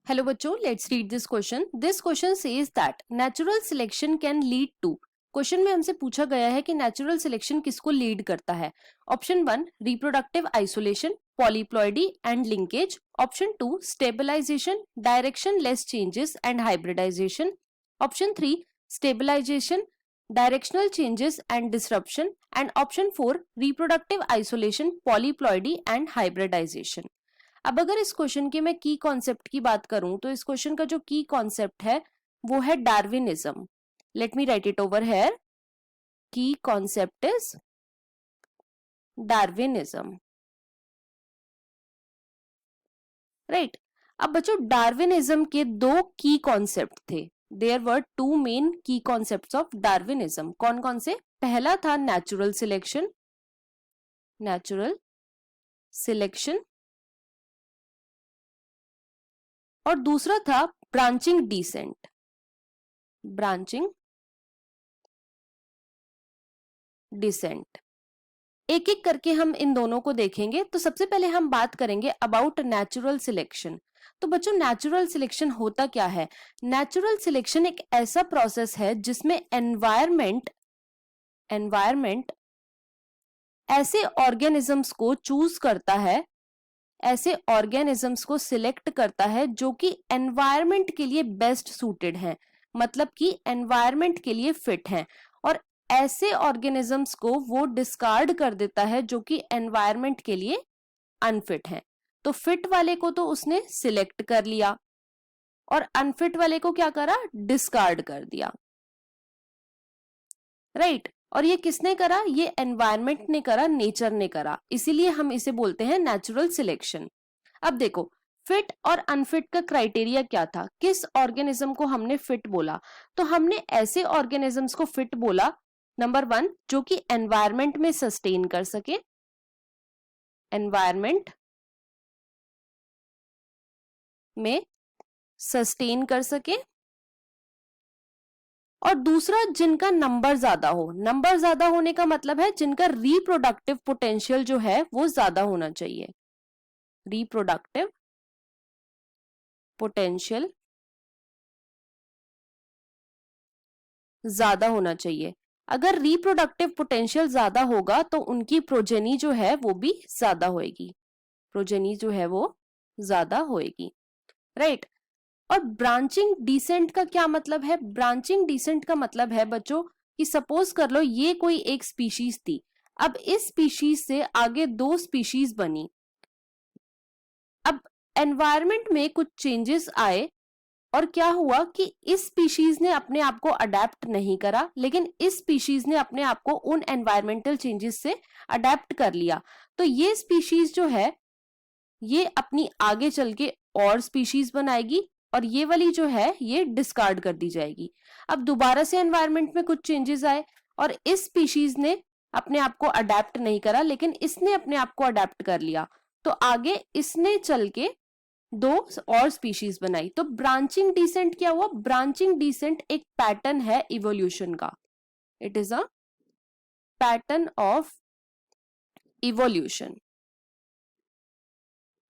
Hello बच्चों, let's read this question. This question says that natural selection can lead to. Question में हमसे पूछा गया है कि नेचुरल सिलेक्शन किसको लीड करता है. Option 1 reproductive isolation, polyploidy and linkage. Option 2 stabilisation, direction less changes and hybridisation. Option 3 stabilisation, directional changes and disruption. And option 4 reproductive isolation, polyploidy and hybridisation. अब अगर इस क्वेश्चन के मैं की कॉन्सेप्ट की बात करूं तो इस क्वेश्चन का जो की कॉन्सेप्ट है वो है Darwinism. Let me right it over here. की कॉन्सेप्ट इज डार्विनिज्म. राइट. अब बच्चों, डार्विनिज्म के दो की कॉन्सेप्ट थे. देयर वर टू मेन की कॉन्सेप्ट्स ऑफ डार्विनिज्म. कौन कौन से? पहला था नेचुरल सिलेक्शन, नेचुरल सिलेक्शन, और दूसरा था ब्रांचिंग डिसेंट, ब्रांचिंग डिसेंट. एक एक करके हम इन दोनों को देखेंगे. तो सबसे पहले हम बात करेंगे अबाउट नेचुरल सिलेक्शन. तो बच्चों, नेचुरल सिलेक्शन होता क्या है? नेचुरल सिलेक्शन एक ऐसा प्रोसेस है जिसमें एनवायरमेंट ऐसे ऑर्गेनिजम्स को चूज करता है, ऐसे ऑर्गेनिजम्स को सिलेक्ट करता है जो कि एनवायरमेंट के लिए बेस्ट सूटेड हैं, मतलब कि एनवायरमेंट के लिए फिट हैं. और ऐसे ऑर्गेनिजम्स को वो डिस्कार्ड कर देता है जो कि एनवायरमेंट के लिए अनफिट हैं. तो फिट वाले को तो उसने सिलेक्ट कर लिया और अनफिट वाले को क्या करा? डिस्कार्ड कर दिया. राइट. और ये किसने करा? ये एनवायरमेंट ने करा, नेचर ने करा. इसीलिए हम इसे बोलते हैं नेचुरल सिलेक्शन. अब देखो, फिट और अनफिट का क्राइटेरिया क्या था? किस ऑर्गेनिज्म को हमने फिट बोला? तो हमने ऐसे ऑर्गेनिजम्स को फिट बोला, नंबर 1, जो कि एनवायरमेंट में सस्टेन कर सके, एनवायरमेंट में सस्टेन कर सके. और दूसरा, जिनका नंबर ज्यादा हो. नंबर ज्यादा होने का मतलब है जिनका रिप्रोडक्टिव पोटेंशियल जो है वो ज्यादा होना चाहिए. रिप्रोडक्टिव पोटेंशियल ज्यादा होना चाहिए. अगर रिप्रोडक्टिव पोटेंशियल ज्यादा होगा तो उनकी प्रोजेनी जो है वो भी ज्यादा होएगी, प्रोजेनी जो है वो ज्यादा होएगी. राइट. और ब्रांचिंग डिसेंट का क्या मतलब है? ब्रांचिंग डिसेंट का मतलब है बच्चों कि सपोज कर लो ये कोई एक स्पीशीज थी. अब इस स्पीशीज से आगे दो स्पीशीज बनी. अब एनवायरमेंट में कुछ चेंजेस आए और क्या हुआ कि इस स्पीशीज ने अपने आप को अडेप्ट नहीं करा, लेकिन इस स्पीशीज ने अपने आप को उन एनवायरमेंटल चेंजेस से अडेप्ट कर लिया. तो ये स्पीशीज जो है ये अपनी आगे चल के और स्पीशीज बनाएगी और ये वाली जो है ये डिस्कार्ड कर दी जाएगी. अब दोबारा से एनवायरमेंट में कुछ चेंजेस आए और इस स्पीशीज ने अपने आप को अडेप्ट नहीं करा, लेकिन इसने अपने आप को अडेप्ट कर लिया. तो आगे इसने चल के दो और स्पीशीज बनाई. तो ब्रांचिंग डिसेंट क्या हुआ? ब्रांचिंग डिसेंट एक पैटर्न है इवोल्यूशन का. It is a pattern of evolution.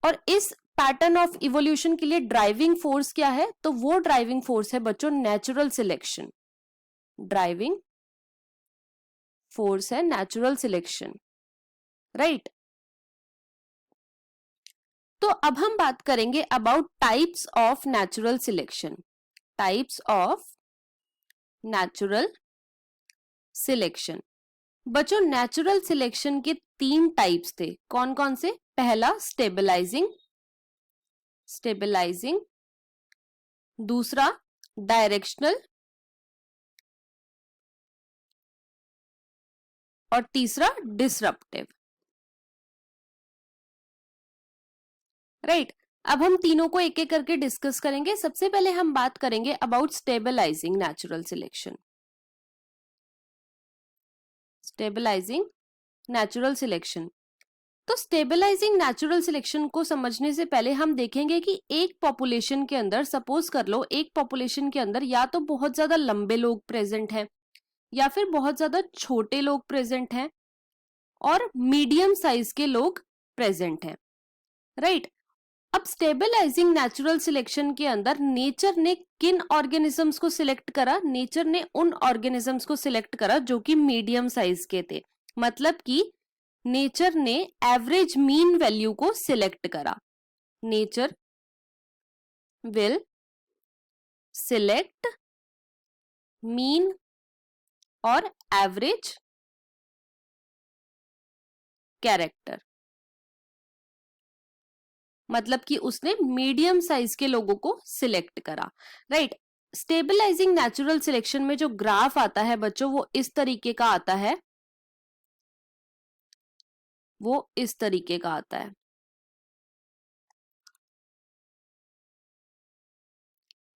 और इस पैटर्न ऑफ इवोल्यूशन के लिए ड्राइविंग फोर्स क्या है? तो वो ड्राइविंग फोर्स है बच्चों नेचुरल सिलेक्शन. ड्राइविंग फोर्स है नेचुरल सिलेक्शन. राइट. तो अब हम बात करेंगे about types of natural selection. Types of natural selection. बच्चों, नेचुरल सिलेक्शन के 3 टाइप्स थे. कौन कौन से? पहला स्टेबलाइजिंग, स्टेबलाइजिंग. दूसरा डायरेक्शनल, और तीसरा डिसरप्टिव. राइट. अब हम तीनों को एक एक करके डिस्कस करेंगे. सबसे पहले हम बात करेंगे about stabilising natural selection. Stabilising natural selection. तो स्टेबलाइजिंग नेचुरल सिलेक्शन को समझने से पहले हम देखेंगे कि एक पॉपुलेशन के अंदर, सपोज कर लो एक पॉपुलेशन के अंदर या तो बहुत ज्यादा लंबे लोग प्रेजेंट हैं या फिर बहुत ज्यादा छोटे लोग प्रेजेंट हैं और मीडियम साइज के लोग प्रेजेंट हैं. राइट. अब स्टेबलाइजिंग नेचुरल सिलेक्शन के अंदर नेचर ने किन ऑर्गेनिजम्स को सिलेक्ट करा? नेचर ने उन ऑर्गेनिजम्स को सिलेक्ट करा जो कि मीडियम साइज के थे, मतलब कि नेचर ने एवरेज मीन वैल्यू को सिलेक्ट करा। नेचर विल सिलेक्ट मीन और एवरेज कैरेक्टर, मतलब कि उसने मीडियम साइज के लोगों को सिलेक्ट करा, राइट। स्टेबलाइजिंग नेचुरल सिलेक्शन में जो ग्राफ आता है बच्चों वो इस तरीके का आता है, वो इस तरीके का आता है।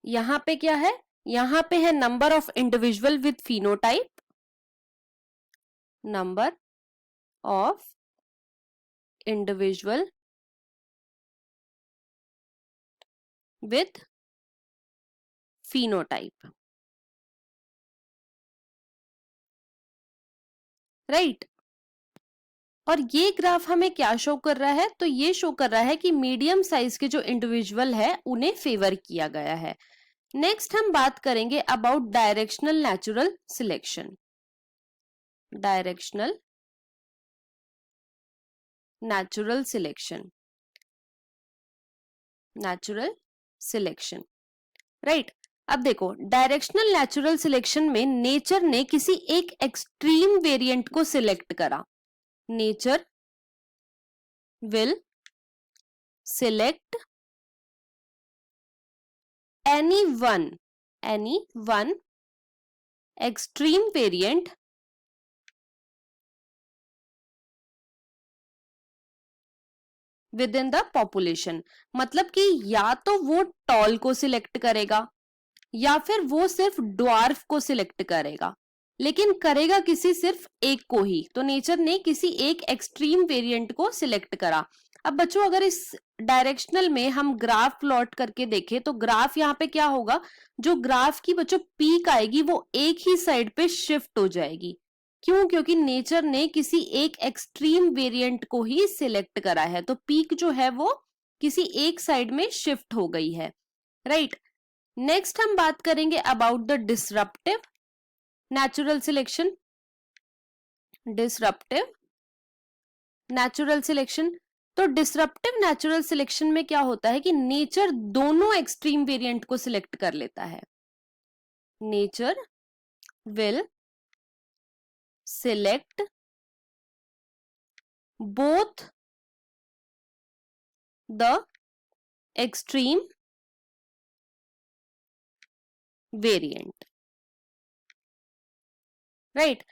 यहां पे क्या है? यहां पे है number of individual with phenotype, number of individual with phenotype, right. और ये ग्राफ हमें क्या शो कर रहा है? तो ये शो कर रहा है कि मीडियम साइज के जो इंडिविजुअल है उन्हें फेवर किया गया है। नेक्स्ट हम बात करेंगे about directional natural selection. Directional natural selection, natural selection, right. अब देखो, डायरेक्शनल नेचुरल सिलेक्शन में नेचर ने किसी एक एक्सट्रीम वेरिएंट को सिलेक्ट करा। Nature will select any one extreme variant with in the population, मतलब कि या तो वो टॉल को सिलेक्ट करेगा या फिर वो सिर्फ ड्वार्फ को सिलेक्ट करेगा, लेकिन करेगा किसी सिर्फ एक को ही। तो नेचर ने किसी एक एक्सट्रीम वेरिएंट को सिलेक्ट करा। अब बच्चों अगर इस डायरेक्शनल में हम ग्राफ प्लॉट करके देखें तो ग्राफ यहाँ पे क्या होगा? जो ग्राफ की बच्चों पीक आएगी वो एक ही साइड पे शिफ्ट हो जाएगी। क्यों? क्योंकि नेचर ने किसी एक एक्सट्रीम वेरिएंट को ही सिलेक्ट करा है, तो पीक जो है वो किसी एक साइड में शिफ्ट हो गई है, राइट। नेक्स्ट हम बात करेंगे about the disruptive natural selection. Disruptive natural selection, तो डिसरप्टिव नेचुरल सिलेक्शन में क्या होता है कि नेचर दोनों एक्सट्रीम वेरिएंट को सिलेक्ट कर लेता है। Nature will select both the extreme variant, right.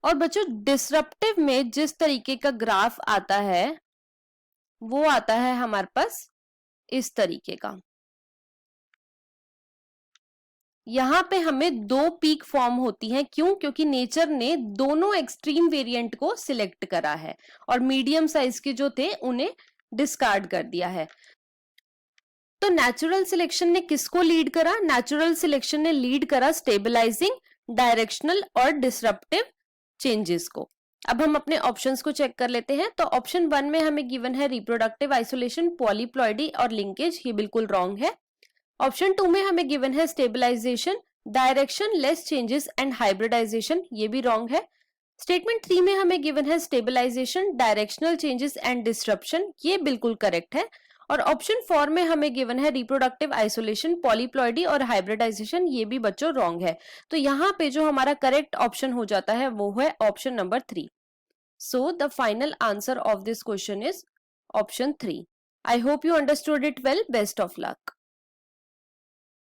और बच्चों डिसरप्टिव में जिस तरीके का ग्राफ आता है वो आता है हमारे पास इस तरीके का। यहां पे हमें दो पीक फॉर्म होती हैं। क्यों? क्योंकि नेचर ने दोनों एक्सट्रीम वेरिएंट को सिलेक्ट करा है और मीडियम साइज के जो थे उन्हें डिस्कार्ड कर दिया है। तो नेचुरल सिलेक्शन ने किसको लीड करा? नेचुरल सिलेक्शन ने लीड करा स्टेबलाइजिंग, डायरेक्शनल और डिसरप्टिव चेंजेस को। अब हम अपने ऑप्शंस को चेक कर लेते हैं। तो ऑप्शन 1 में हमें गिवन है रिप्रोडक्टिव आइसोलेशन, पॉलीप्लॉइडी और लिंकेज, ये बिल्कुल रॉन्ग है। ऑप्शन 2 में हमें गिवन है stabilisation, direction, less changes and hybridisation, ये भी रॉन्ग है। स्टेटमेंट 3 में हमें गिवन है stabilisation, directional changes and disruption, ये बिल्कुल करेक्ट है। और ऑप्शन 4 में हमें गिवन है रिप्रोडक्टिव आइसोलेशन, पॉलीप्लॉइडी और हाइब्रिडाइजेशन, ये भी बच्चों रॉन्ग है। तो यहाँ पे जो हमारा करेक्ट ऑप्शन हो जाता है वो है option number 3। So the final answer of this question is option 3। I hope you understood it well. Best of luck.